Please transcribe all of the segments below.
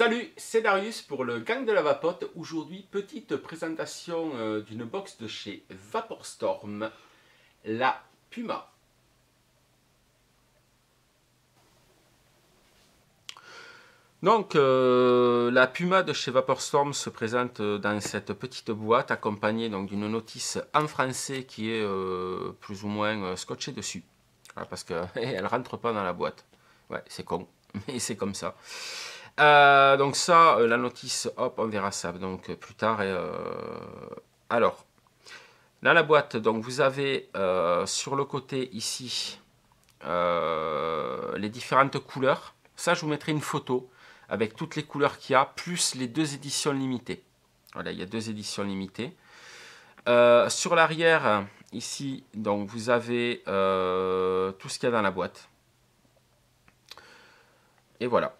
Salut, c'est Darius pour le Gang de la Vapote. Aujourd'hui, petite présentation d'une box de chez Vaporstorm, la Puma. Donc, la Puma de chez Vaporstorm se présente dans cette petite boîte accompagnée d'une notice en français qui est plus ou moins scotchée dessus. Voilà, parce qu'elle ne rentre pas dans la boîte. Ouais, c'est con, mais c'est comme ça. Donc ça, la notice, hop, on verra ça donc plus tard. Alors, dans la boîte, donc vous avez sur le côté ici les différentes couleurs. Ça, je vous mettrai une photo avec toutes les couleurs qu'il y a, plus les deux éditions limitées. Voilà, il y a deux éditions limitées. Sur l'arrière, ici, donc vous avez tout ce qu'il y a dans la boîte. Et voilà.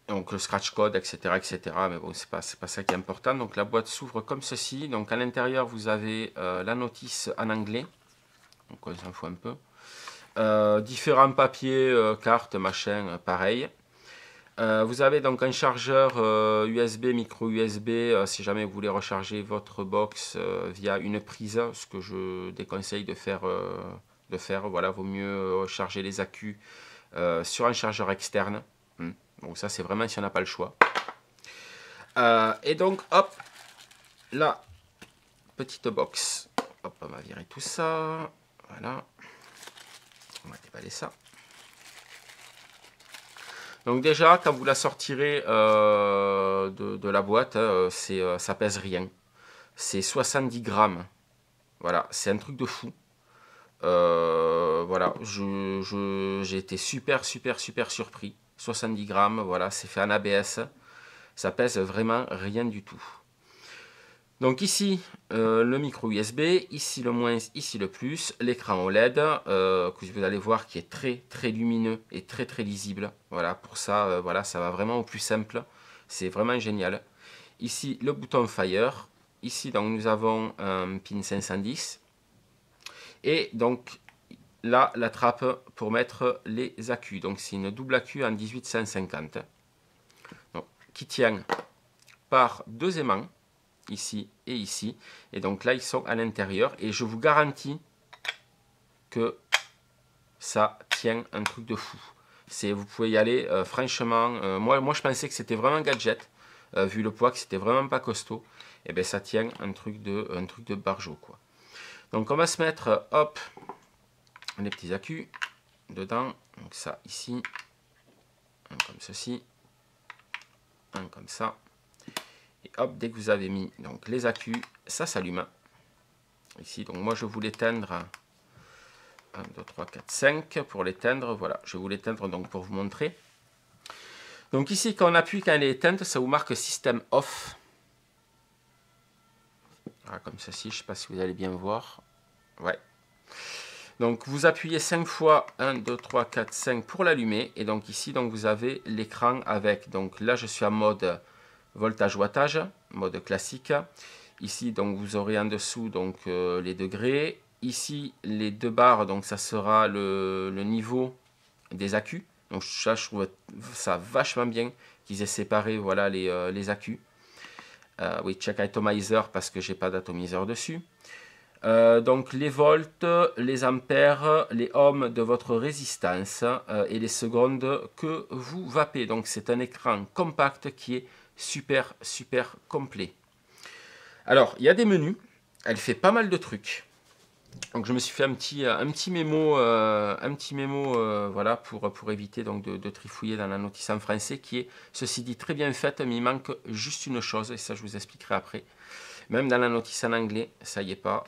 Donc le scratch code, etc., etc. Mais bon, c'est pas ça qui est important. Donc la boîte s'ouvre comme ceci. Donc à l'intérieur, vous avez la notice en anglais. Donc on s'en fout un peu. Différents papiers, cartes, machin, pareil. Vous avez donc un chargeur USB, micro USB, si jamais vous voulez recharger votre box via une prise, ce que je déconseille de faire. Voilà, vaut mieux charger les accus sur un chargeur externe. Donc ça, c'est vraiment si on n'a pas le choix. Et donc, hop, la petite box. Hop, on va virer tout ça. Voilà. On va déballer ça. Donc déjà, quand vous la sortirez de la boîte, ça pèse rien. C'est 70 grammes. Voilà, c'est un truc de fou. Voilà, j'ai été super surpris. 70 grammes, voilà, c'est fait en ABS. Ça pèse vraiment rien du tout. Donc ici, le micro USB, ici le moins, ici le plus, l'écran OLED, que vous allez voir qui est très lumineux et très lisible. Voilà, pour ça, voilà, ça va vraiment au plus simple. C'est vraiment génial. Ici, le bouton Fire. Ici, donc, nous avons un pin 510. Et donc, là, la trappe pour mettre les accus. Donc, c'est une double accu en 18150. Donc, qui tient par deux aimants, ici et ici. Et donc là, ils sont à l'intérieur. Et je vous garantis que ça tient un truc de fou. Vous pouvez y aller, franchement. Moi, je pensais que c'était vraiment un gadget. Vu le poids, que c'était vraiment pas costaud. Et bien, ça tient un truc de barjo, quoi. Donc, on va se mettre, hop, les petits accus dedans. Donc ça ici, un comme ceci, un comme ça. Et hop, dès que vous avez mis donc les accus, ça s'allume. Ici, donc moi je vais vous l'éteindre. 1, 2, 3, 4, 5 pour l'éteindre. Voilà, je vais vous l'éteindre donc pour vous montrer. Donc ici, quand on appuie, quand elle est éteinte, ça vous marque système off. Voilà, comme ceci, je ne sais pas si vous allez bien voir. Ouais. Donc vous appuyez 5 fois, 1, 2, 3, 4, 5 pour l'allumer. Et donc ici, donc, vous avez l'écran avec, donc là je suis en mode voltage wattage, mode classique. Ici, donc vous aurez en dessous donc, les degrés. Ici, les deux barres, donc ça sera le niveau des accus. Donc ça, je trouve ça vachement bien qu'ils aient séparé voilà, les accus. Oui, check atomizer parce que j'ai pas d'atomiseur dessus. Donc les volts, les ampères, les ohms de votre résistance et les secondes que vous vapez. Donc c'est un écran compact qui est super complet. Alors il y a des menus, elle fait pas mal de trucs. Donc je me suis fait un petit mémo, voilà, pour éviter donc, de trifouiller dans la notice en français qui est, ceci dit, très bien faite, mais il manque juste une chose, et ça je vous expliquerai après. Même dans la notice en anglais, ça y est pas,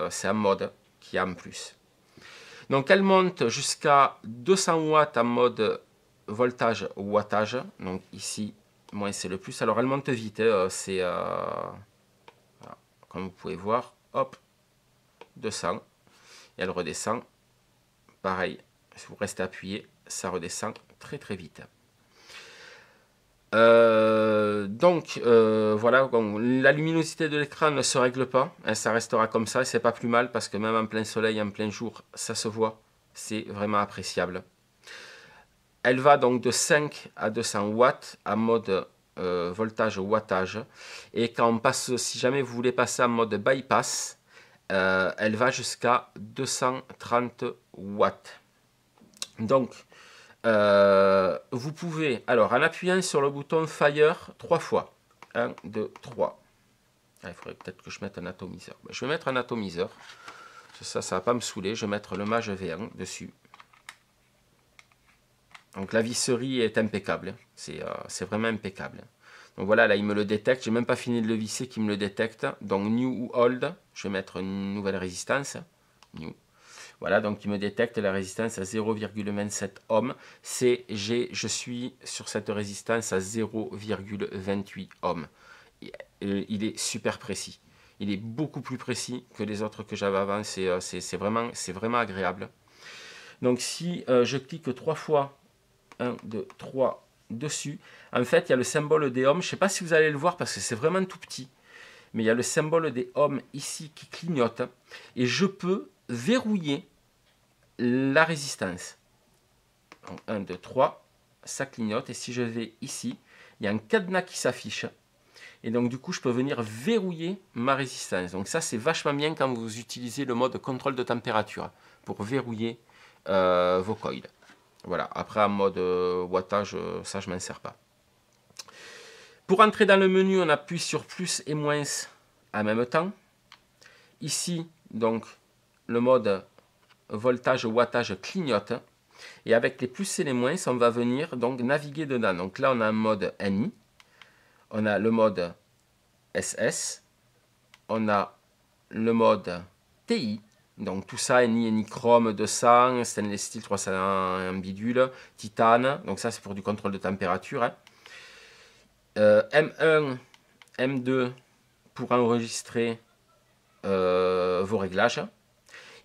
c'est un mode qui a en plus. Donc elle monte jusqu'à 200 watts en mode voltage wattage. Donc ici, moins c'est le plus. Alors elle monte vite, c'est voilà, comme vous pouvez voir, hop, 200. Et elle redescend. Pareil, si vous restez appuyé, ça redescend très vite. Voilà, bon, la luminosité de l'écran ne se règle pas, hein, ça restera comme ça, et c'est pas plus mal parce que même en plein soleil, en plein jour, ça se voit, c'est vraiment appréciable. Elle va donc de 5 à 200 watts en mode voltage wattage. Et quand on passe, si jamais vous voulez passer en mode bypass, elle va jusqu'à 230 watts. Donc, vous pouvez, alors en appuyant sur le bouton Fire 3 fois, 1, 2, 3. Il faudrait peut-être que je mette un atomiseur. Je vais mettre un atomiseur. Ça ne va pas me saouler. Je vais mettre le Mage V1 dessus. Donc la visserie est impeccable. C'est vraiment impeccable. Donc voilà, là il me le détecte. J'ai même pas fini de le visser qu'il me le détecte. Donc New ou Old. Je vais mettre une nouvelle résistance. New. Voilà, donc il me détecte la résistance à 0,27 ohms. Je suis sur cette résistance à 0,28 ohms. Il est super précis. Il est beaucoup plus précis que les autres que j'avais avant. C'est vraiment agréable. Donc si je clique 3 fois, 1, 2, 3 dessus, en fait il y a le symbole des ohms. Je ne sais pas si vous allez le voir parce que c'est vraiment tout petit. Mais il y a le symbole des ohms ici qui clignote. Et je peux verrouiller la résistance. Donc 1, 2, 3, ça clignote. Et si je vais ici, il y a un cadenas qui s'affiche. Et donc du coup, je peux venir verrouiller ma résistance. Donc ça, c'est vachement bien quand vous utilisez le mode contrôle de température pour verrouiller vos coils. Voilà, après en mode wattage, ça, je ne m'en sers pas. Pour entrer dans le menu, on appuie sur plus et moins en même temps. Ici, donc, le mode voltage, wattage clignote. Et avec les plus et les moins, on va venir donc naviguer dedans. Donc là, on a un mode NI. On a le mode SS, on a le mode TI, donc tout ça, NI chrome 200, stainless steel 300 en bidule, titane, donc ça c'est pour du contrôle de température. Hein. M1, M2 pour enregistrer vos réglages.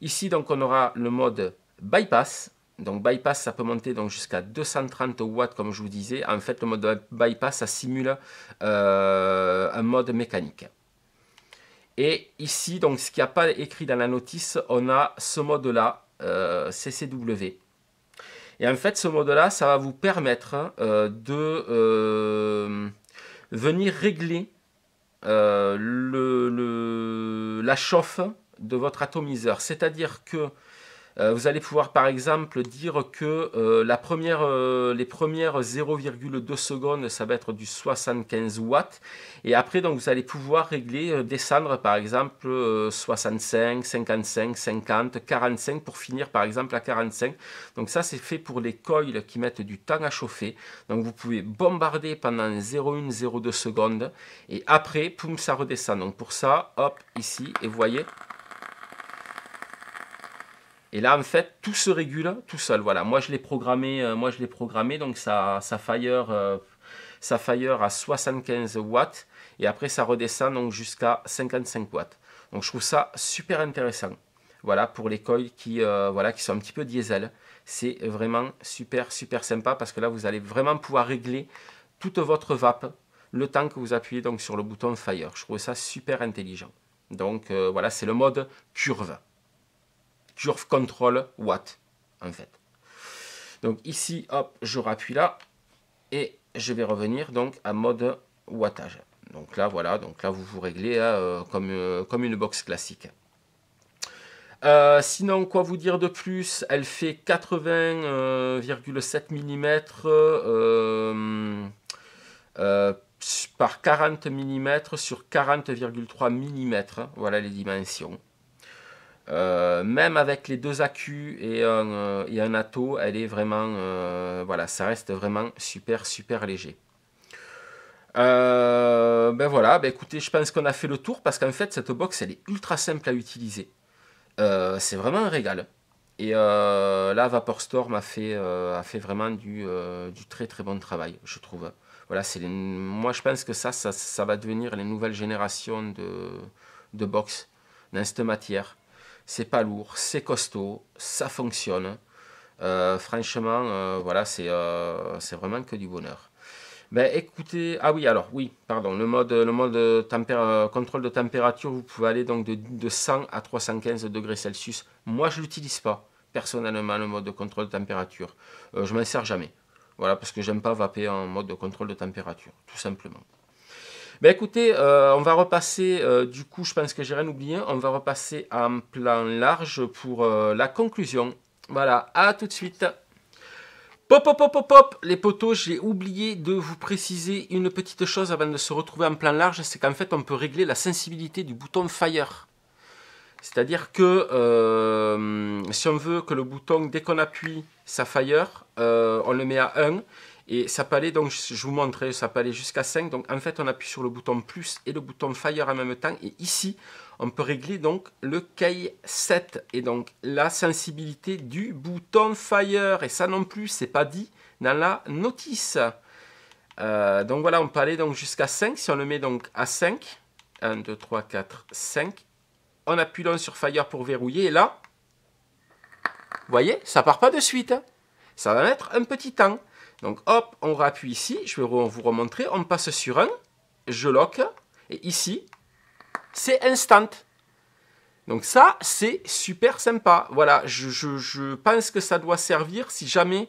Ici donc on aura le mode bypass. Donc bypass, ça peut monter jusqu'à 230 watts, comme je vous disais. En fait, le mode bypass, ça simule un mode mécanique. Et ici, donc, ce qu'il n'y a pas écrit dans la notice, on a ce mode-là, CCW. Et en fait, ce mode-là, ça va vous permettre de venir régler la chauffe de votre atomiseur. C'est-à-dire que vous allez pouvoir par exemple dire que les premières 0,2 secondes, ça va être du 75 watts. Et après, donc, vous allez pouvoir régler, descendre par exemple 65, 55, 50, 45 pour finir par exemple à 45. Donc ça, c'est fait pour les coils qui mettent du temps à chauffer. Donc vous pouvez bombarder pendant 0,1, 0,2 secondes. Et après, poum, ça redescend. Donc pour ça, hop, ici, et vous voyez... Et là, en fait, tout se régule tout seul. Voilà, moi je l'ai programmé, donc ça fire à 75 watts et après ça redescend donc jusqu'à 55 watts. Donc je trouve ça super intéressant. Voilà, pour les coils qui sont un petit peu diesel. C'est vraiment super sympa parce que là, vous allez vraiment pouvoir régler toute votre vape le temps que vous appuyez donc sur le bouton Fire. Je trouve ça super intelligent. Donc voilà, c'est le mode curve. Curve control watt en fait. Donc ici, hop, je rappuie là et je vais revenir donc à mode wattage. Donc là, voilà, donc là vous vous réglez comme une box classique. Sinon, quoi vous dire de plus? Elle fait 80,7 mm par 40 mm sur 40,3 mm. Voilà les dimensions. Même avec les deux accus et un atto, elle est vraiment, voilà, ça reste vraiment super léger. Ben voilà, ben écoutez, je pense qu'on a fait le tour parce qu'en fait cette box elle est ultra simple à utiliser. C'est vraiment un régal. Et là, Vaporstorm a fait vraiment du très bon travail, je trouve. Voilà, moi je pense que ça va devenir les nouvelles générations de box dans cette matière. C'est pas lourd, c'est costaud, ça fonctionne. Franchement, voilà, c'est vraiment que du bonheur. Ben écoutez, ah oui, alors oui, pardon, le mode contrôle de température, vous pouvez aller donc de 100 à 315 degrés Celsius. Moi, je l'utilise pas personnellement le mode de contrôle de température. Je m'en sers jamais. Voilà, parce que j'aime pas vaper en mode de contrôle de température, tout simplement. Ben écoutez, on va repasser, du coup, je pense que j'ai rien oublié, on va repasser en plan large pour la conclusion. Voilà, à tout de suite. Pop, pop, pop, pop, pop, les potos, j'ai oublié de vous préciser une petite chose avant de se retrouver en plan large, c'est qu'en fait, on peut régler la sensibilité du bouton Fire. C'est-à-dire que si on veut que le bouton, dès qu'on appuie, ça Fire, on le met à 1. Et ça peut aller, donc je vous montrerai, ça peut aller jusqu'à 5. Donc en fait, on appuie sur le bouton plus et le bouton Fire en même temps. Et ici, on peut régler donc le key 7 et donc la sensibilité du bouton Fire. Et ça non plus, c'est pas dit dans la notice. Donc voilà, on peut aller donc jusqu'à 5. Si on le met donc à 5, 1, 2, 3, 4, 5. On appuie donc sur Fire pour verrouiller. Et là, vous voyez, ça part pas de suite. Ça va mettre un petit temps. Donc hop, on rappuie ici, je vais vous remontrer, on passe sur 1, je lock, et ici, c'est instant. Donc ça, c'est super sympa. Voilà, je pense que ça doit servir si jamais,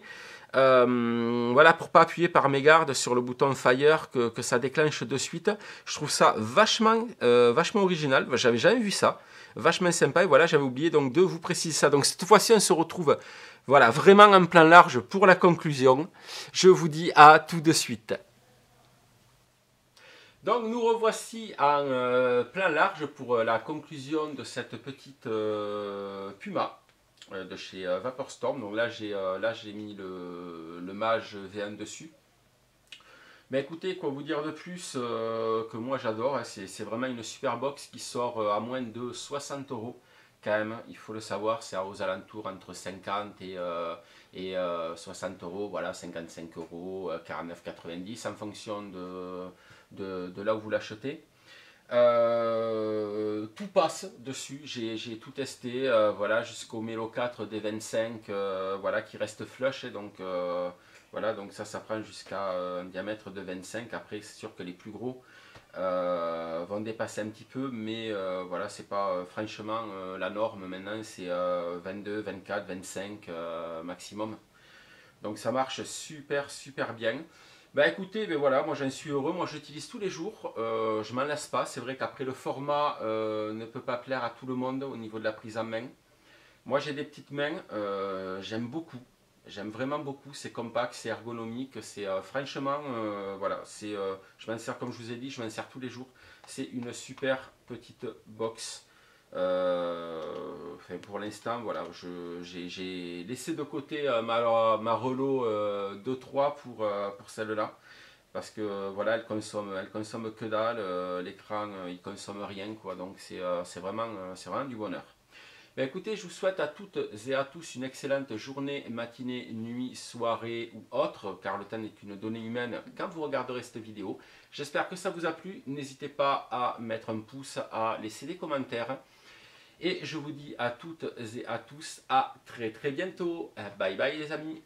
voilà, pour pas appuyer par mégarde sur le bouton Fire, que ça déclenche de suite. Je trouve ça vachement original, j'avais jamais vu ça. Vachement sympa, et voilà, j'avais oublié donc de vous préciser ça. Donc cette fois-ci, on se retrouve, voilà, vraiment en plan large pour la conclusion. Je vous dis à tout de suite. Donc nous revoici en plan large pour la conclusion de cette petite Puma de chez Vaporstorm. Donc là j'ai mis le Mage V1 dessus. Mais écoutez, quoi vous dire de plus que moi j'adore, hein, c'est vraiment une super box qui sort à moins de 60 € quand même, il faut le savoir, c'est aux alentours entre 50 et 60 €, voilà, 55 €, 49,90 en fonction de là où vous l'achetez. Tout passe dessus, j'ai tout testé, voilà, jusqu'au Melo 4 des 25, voilà, qui reste flush, et donc voilà, donc ça prend jusqu'à un diamètre de 25. Après, c'est sûr que les plus gros vont dépasser un petit peu, mais voilà, c'est pas franchement la norme maintenant, c'est 22, 24, 25 maximum. Donc ça marche super bien. Bah écoutez, ben voilà, moi j'en suis heureux, moi j'utilise tous les jours, je m'en lasse pas. C'est vrai qu'après le format ne peut pas plaire à tout le monde au niveau de la prise en main. Moi j'ai des petites mains, j'aime beaucoup. J'aime vraiment beaucoup, c'est compact, c'est ergonomique, c'est franchement, voilà, je m'en sers comme je vous ai dit, je m'en sers tous les jours. C'est une super petite box. Enfin, pour l'instant, voilà, j'ai laissé de côté ma Relo 2.3 pour celle-là. Parce que voilà, elle consomme que dalle, l'écran il consomme rien, quoi, donc c'est vraiment du bonheur. Ben écoutez, je vous souhaite à toutes et à tous une excellente journée, matinée, nuit, soirée ou autre, car le temps est une donnée humaine quand vous regarderez cette vidéo. J'espère que ça vous a plu. N'hésitez pas à mettre un pouce, à laisser des commentaires. Et je vous dis à toutes et à tous à très bientôt. Bye bye les amis.